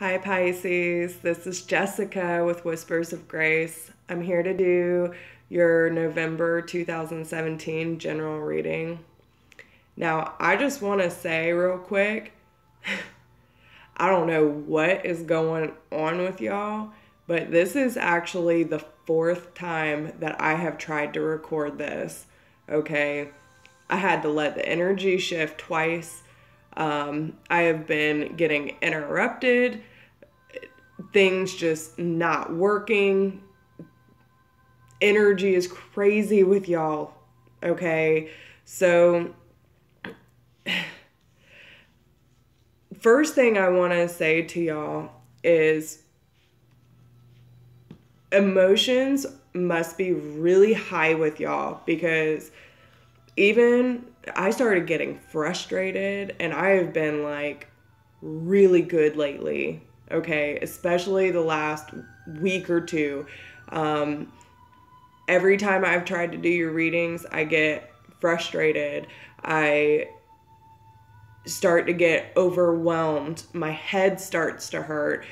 Hi Pisces, this is Jessica with Whispers of Grace. I'm here to do your November 2017 general reading. Now, I just want to say real quick, I don't know what is going on with y'all, but this is actually the fourth time that I have tried to record this, okay? I had to let the energy shift twice. I have been getting interrupted, things just not working. Energy is crazy with y'all, okay? So, first thing I want to say to y'all is emotions must be really high with y'all, because even I started getting frustrated, and I have been like really good lately, okay? Especially the last week or two. Every time I've tried to do your readings, I get frustrated. I start to get overwhelmed. My head starts to hurt.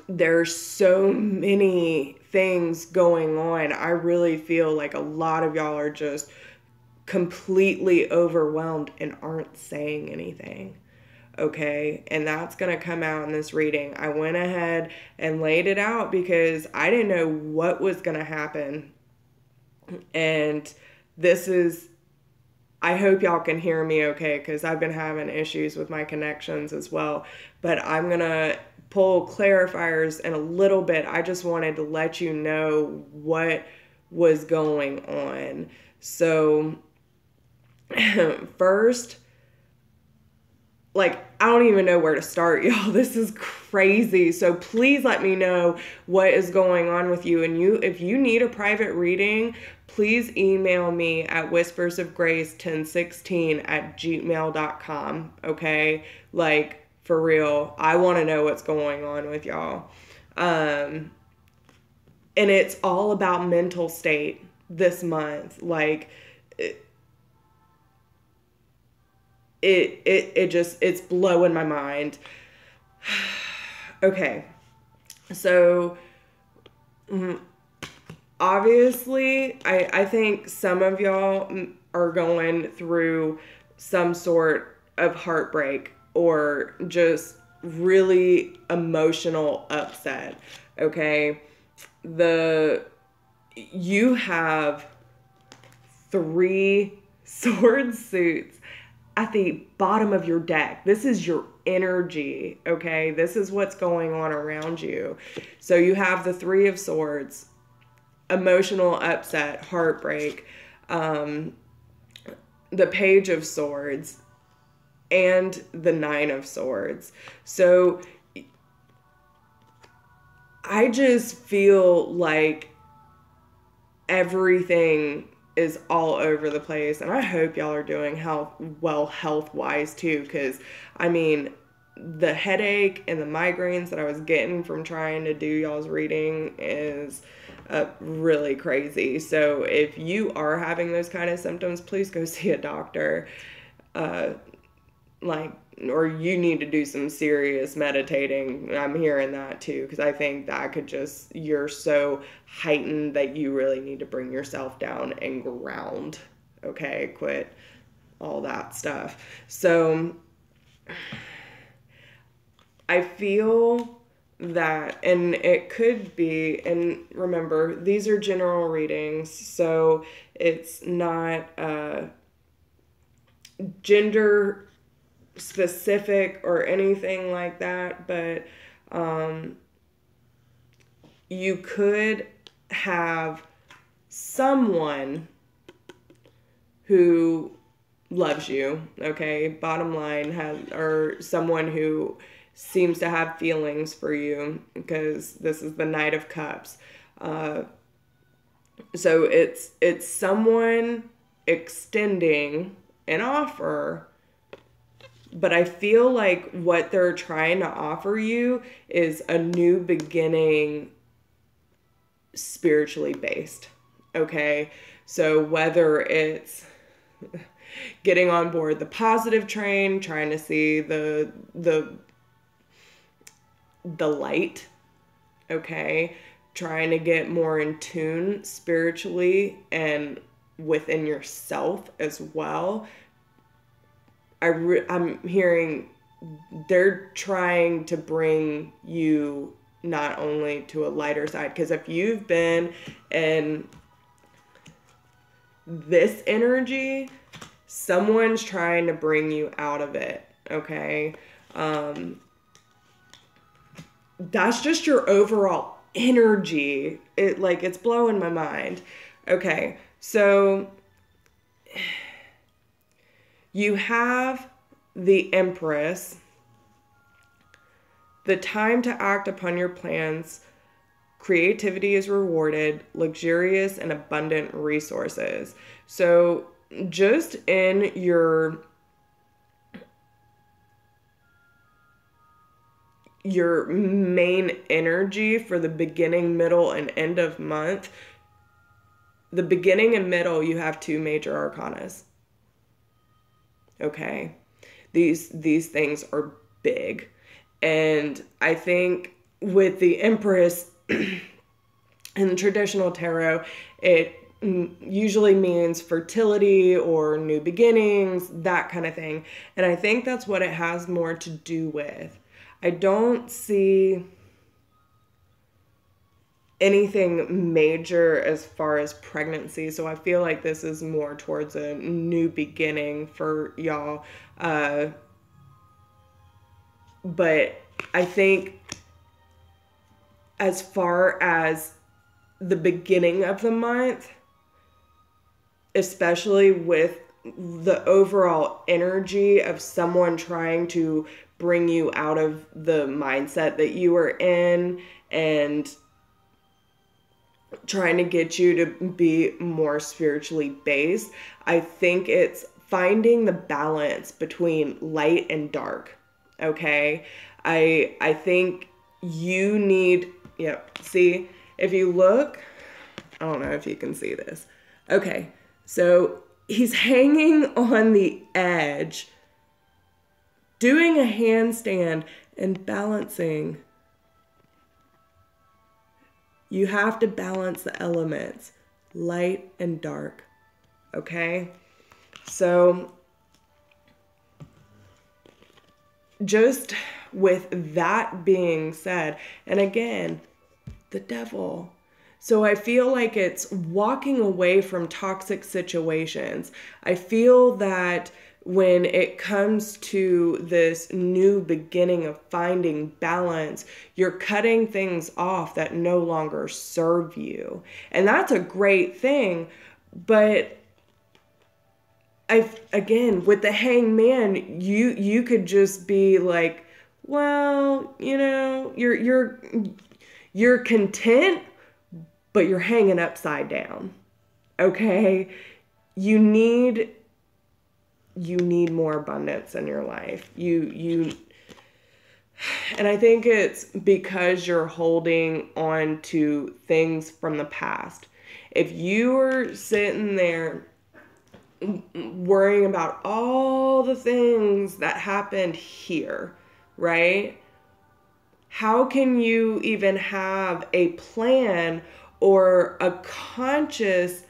There's so many things going on. I really feel like a lot of y'all are just completely overwhelmed and aren't saying anything. Okay, and that's going to come out in this reading. I went ahead and laid it out because I didn't know what was going to happen. And this is, I hope y'all can hear me okay, because I've been having issues with my connections as well. But I'm going to pull clarifiers in a little bit. I just wanted to let you know what was going on. So, first, I don't even know where to start, y'all. This is crazy. So please let me know what is going on with you. And if you need a private reading, please email me at whispersofgrace1016@gmail.com. Okay? For real. I want to know what's going on with y'all. And it's all about mental state this month. It's blowing my mind. Okay. So, obviously, I think some of y'all are going through some sort of heartbreak or just really emotional upset. Okay. You have 3 sword suits at the bottom of your deck. This is your energy, okay? This is what's going on around you. So you have the 3 of Swords, emotional upset, heartbreak, the Page of Swords, and the 9 of Swords. So I just feel like everything is all over the place, and I hope y'all are doing health-wise too, because the headache and the migraines that I was getting from trying to do y'all's reading is really crazy. So if you are having those kind of symptoms, please go see a doctor. Or you need to do some serious meditating. I'm hearing that too, because I think that you're so heightened that you really need to bring yourself down and ground. Okay, quit all that stuff. So I feel that, and it could be, and remember, these are general readings, so it's not gender specific or anything like that, but you could have someone who loves you, okay? Bottom line, or someone who seems to have feelings for you, because this is the Knight of Cups. So it's someone extending an offer, but I feel like what they're trying to offer you is a new beginning, spiritually based, okay? So whether it's getting on board the positive train, trying to see the the light, okay? Trying to get more in tune spiritually and within yourself as well. I'm hearing they're trying to bring you not only to a lighter side, because if you've been in this energy, someone's trying to bring you out of it, okay? That's just your overall energy. It's blowing my mind. Okay, so you have the Empress, the time to act upon your plans. Creativity is rewarded, luxurious and abundant resources. So just in your main energy for the beginning, middle, and end of month, the beginning and middle, you have 2 major arcanas. Okay? These things are big. And I think with the Empress in the traditional tarot, it usually means fertility or new beginnings, that kind of thing. And I think that's what it has more to do with. I don't see anything major as far as pregnancy, so I feel like this is more towards a new beginning for y'all. But I think as far as the beginning of the month, especially with the overall energy of someone trying to bring you out of the mindset that you were in and trying to get you to be more spiritually based, I think it's finding the balance between light and dark. Okay? I think you need, see, if you look, I don't know if you can see this. Okay, so he's hanging on the edge, doing a handstand and balancing. You have to balance the elements, light and dark, okay? So just with that being said, and again, the devil. So I feel like it's walking away from toxic situations. I feel that when it comes to this new beginning of finding balance, you're cutting things off that no longer serve you. And that's a great thing. But again, with the hangman, you could just be like, well, you're content, but you're hanging upside down. Okay? You need more abundance in your life. And I think it's because you're holding on to things from the past. If you were sitting there worrying about all the things that happened here, right? How can you even have a plan or a conscious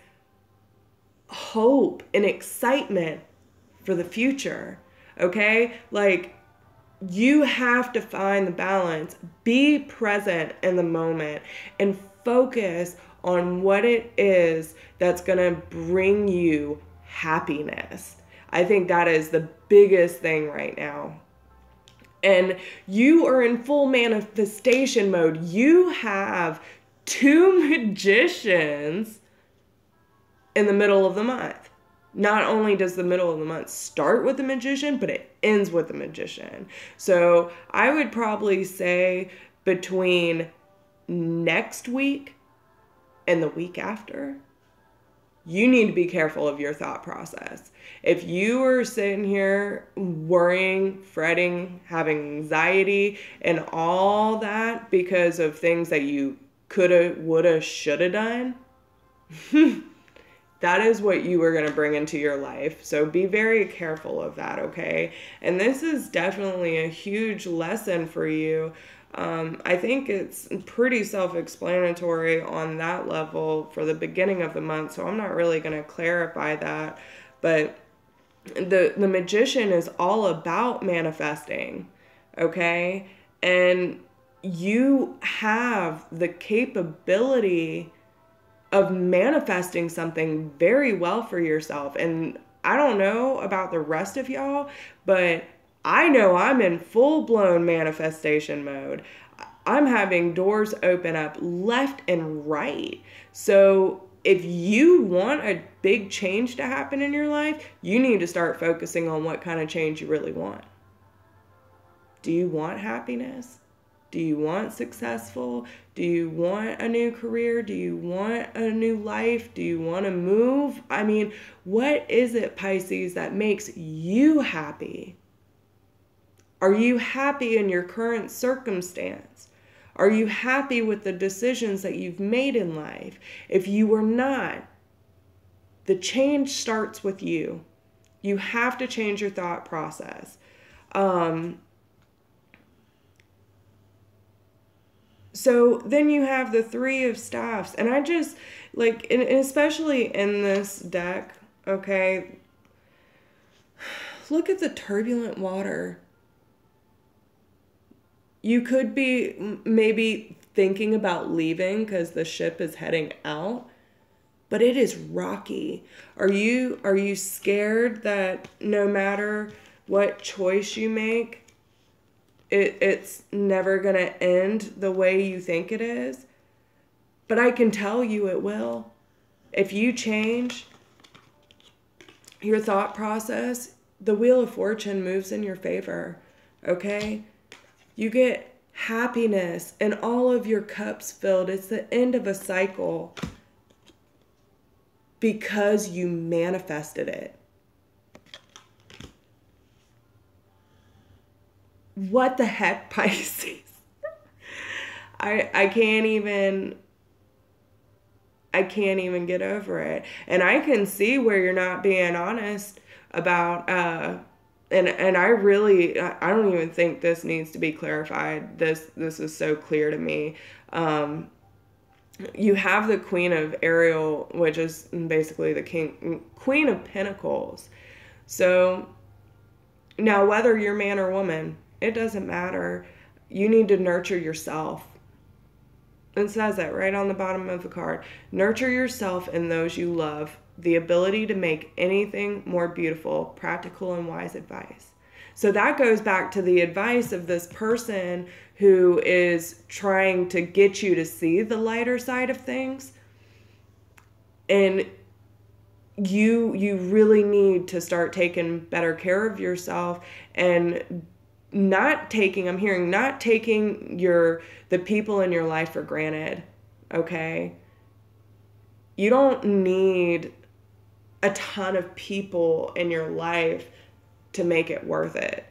hope and excitement for the future? Okay? Like, you have to find the balance, be present in the moment, and focus on what it is that's going to bring you happiness. I think that is the biggest thing right now. And you are in full manifestation mode. You have 2 magicians in the middle of the month. Not only does the middle of the month start with the magician, but it ends with the magician. So I would probably say between next week and the week after, you need to be careful of your thought process. If you are sitting here worrying, fretting, having anxiety, and all that because of things that you coulda, woulda, shoulda done, That is what you are going to bring into your life. So be very careful of that, okay? And this is definitely a huge lesson for you. I think it's pretty self-explanatory on that level for the beginning of the month, so I'm not really going to clarify that. But the magician is all about manifesting, okay? And you have the capability of manifesting something very well for yourself. And I don't know about the rest of y'all, but I know I'm in full-blown manifestation mode. I'm having doors open up left and right. So if you want a big change to happen in your life, you need to start focusing on what kind of change you really want. Do you want happiness? Do you want successful? Do you want a new career? Do you want a new life? Do you want to move? I mean, what is it, Pisces, that makes you happy? Are you happy in your current circumstance? Are you happy with the decisions that you've made in life? If you are not, the change starts with you. You have to change your thought process. So then you have the Three of Staffs. And I just, like, and especially in this deck, okay, look at the turbulent water. You could be maybe thinking about leaving because the ship is heading out, but it is rocky. Are you scared that no matter what choice you make, it's never going to end the way you think it is? But I can tell you it will. If you change your thought process, the Wheel of Fortune moves in your favor, okay? You get happiness and all of your cups filled. It's the end of a cycle because you manifested it. What the heck, Pisces? I can't even get over it. And I can see where you're not being honest about and I don't even think this needs to be clarified. This is so clear to me. You have the Queen of Ariel, which is basically the Queen of Pentacles. So now whether you're man or woman, it doesn't matter. You need to nurture yourself. It says that right on the bottom of the card. Nurture yourself and those you love. The ability to make anything more beautiful, practical and wise advice. So that goes back to the advice of this person who is trying to get you to see the lighter side of things. And you really need to start taking better care of yourself and not taking the people in your life for granted, okay? You don't need a ton of people in your life to make it worth it.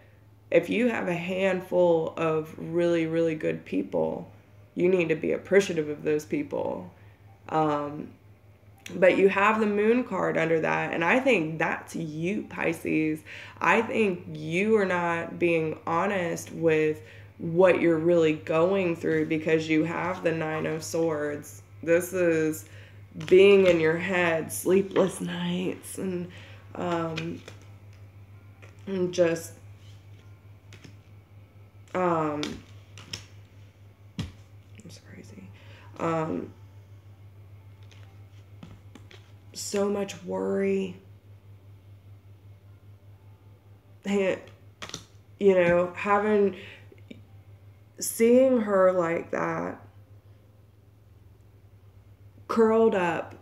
If you have a handful of really, really good people, you need to be appreciative of those people. But you have the Moon card under that, and I think that's you, Pisces. I think you are not being honest with what you're really going through because you have the Nine of Swords. This is being in your head, sleepless nights, and just it's crazy. So much worry. And, seeing her like that, curled up,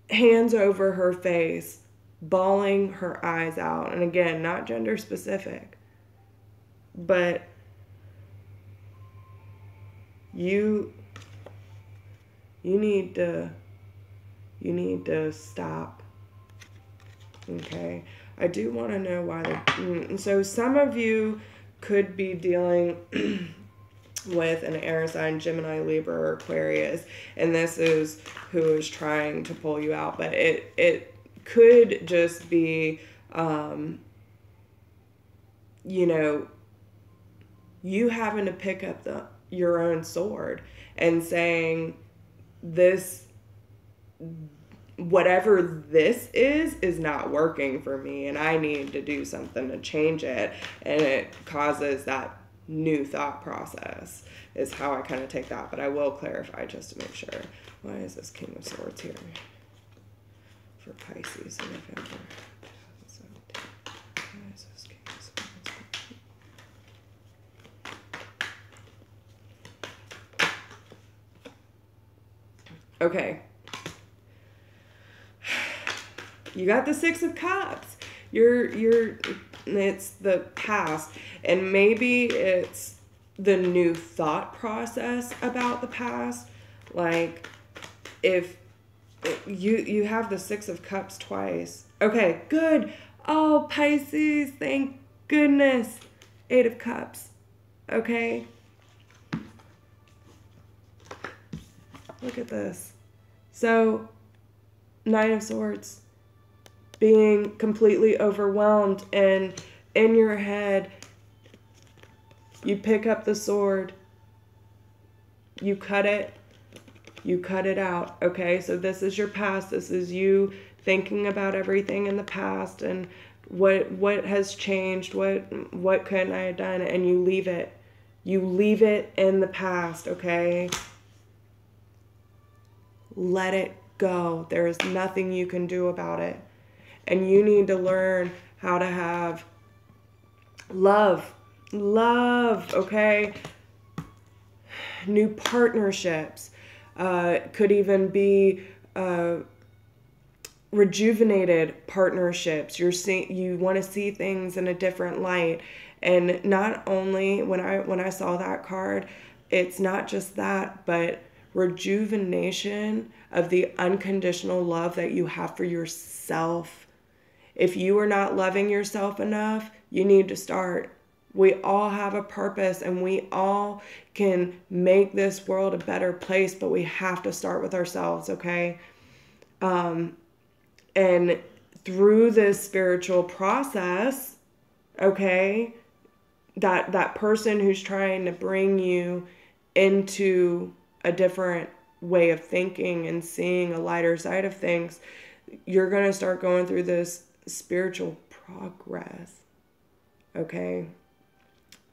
hands over her face, bawling her eyes out. And again, not gender specific, but you need to stop. Okay. I do want to know why so some of you could be dealing with an air sign, Gemini, Libra, or Aquarius, and this is who is trying to pull you out. But it could just be, you know, you having to pick up your own sword and saying, this, whatever this is not working for me, and I need to do something to change it. And it causes that new thought process, is how I kind of take that. But I will clarify just to make sure. Why is this King of Swords here for Pisces in November 2017? Why is this King of Swords? Okay. You got the Six of Cups. It's the past, and maybe it's the new thought process about the past. Like, if you have the Six of Cups twice. Okay, good. Oh, Pisces, thank goodness. Eight of Cups. Okay. Look at this. So, Nine of Swords. Being completely overwhelmed, and in your head, you pick up the sword, you cut it out, okay? So this is your past. This is you thinking about everything in the past and what has changed, what couldn't I have done, and you leave it. You leave it in the past, okay? Let it go. There is nothing you can do about it. And you need to learn how to have love, okay? New partnerships. Could even be rejuvenated partnerships. You want to see things in a different light. And not only, when I saw that card, it's not just that, but rejuvenation of the unconditional love that you have for yourself. If you are not loving yourself enough, you need to start. We all have a purpose, and we all can make this world a better place, but we have to start with ourselves, okay? And through this spiritual process, okay, that person who's trying to bring you into a different way of thinking and seeing a lighter side of things, you're going to start going through this spiritual progress, okay?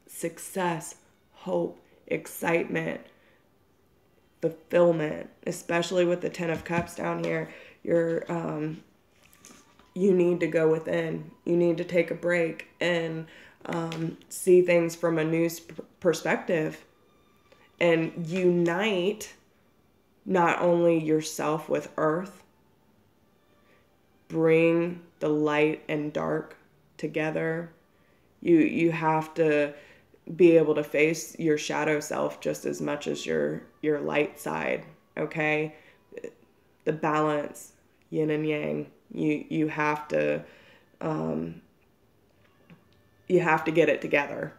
Success, hope, excitement, fulfillment, especially with the Ten of Cups down here. You need to go within. You need to take a break and see things from a new perspective and unite not only yourself with earth, bring the light and dark together. You have to be able to face your shadow self just as much as your light side, okay? The balance, yin and yang. You have to get it together,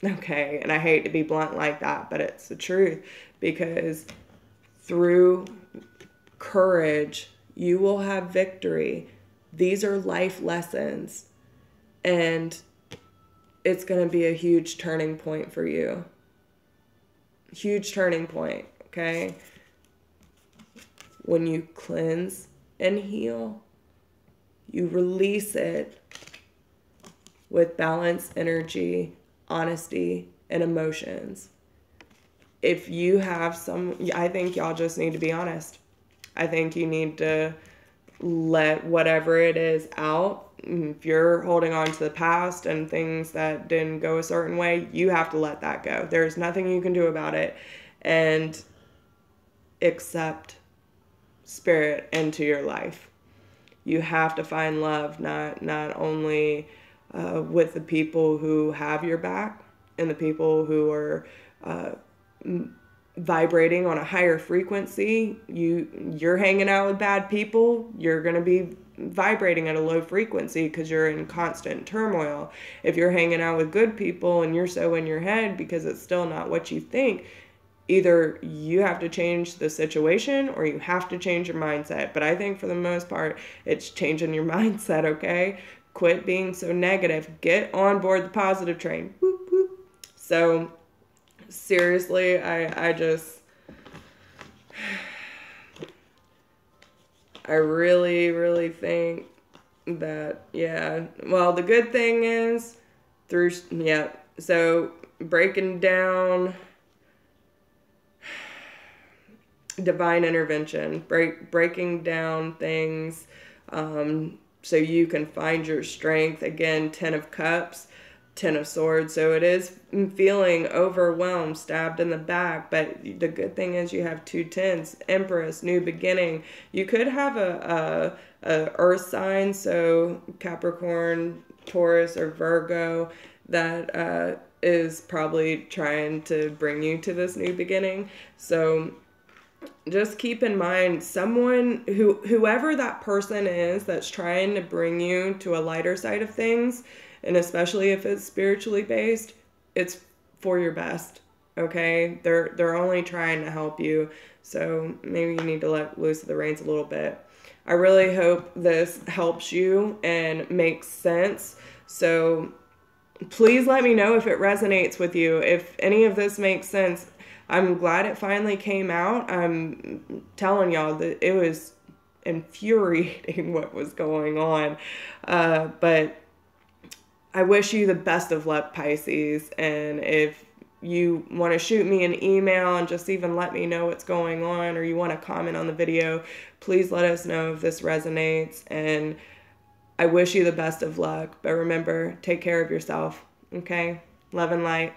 okay? And I hate to be blunt like that, but it's the truth, because through courage, you will have victory. These are life lessons, and it's going to be a huge turning point for you. Huge turning point, okay? When you cleanse and heal, you release it with balanced energy, honesty, and emotions. If you have I think y'all just need to be honest. I think you need to let whatever it is out. If you're holding on to the past and things that didn't go a certain way, you have to let that go. There's nothing you can do about it. And accept spirit into your life. You have to find love, not only with the people who have your back and the people who are vibrating on a higher frequency. You're hanging out with bad people, you're going to be vibrating at a low frequency because you're in constant turmoil. If you're hanging out with good people and you're so in your head because it's still not what you think, either you have to change the situation or you have to change your mindset. But I think for the most part, it's changing your mindset, okay? Quit being so negative. Get on board the positive train. Whoop, whoop. So seriously, I really, really think that, yeah. Well, the good thing is so breaking down divine intervention, breaking down things so you can find your strength. Again, 10 of Cups, 10 of Swords. So it is feeling overwhelmed, stabbed in the back. But the good thing is you have 2 tens, Empress, new beginning. You could have a earth sign, so Capricorn, Taurus, or Virgo, that is probably trying to bring you to this new beginning. So just keep in mind, whoever that person is that's trying to bring you to a lighter side of things, and especially if it's spiritually based, it's for your best, okay? They're only trying to help you, so maybe you need to let loose of the reins a little bit. I really hope this helps you and makes sense. So please let me know if it resonates with you, if any of this makes sense. I'm glad it finally came out. I'm telling y'all that it was infuriating what was going on. But I wish you the best of luck, Pisces. And if you want to shoot me an email and just even let me know what's going on, or you want to comment on the video, please let us know if this resonates. And I wish you the best of luck. But remember, take care of yourself, okay? Love and light.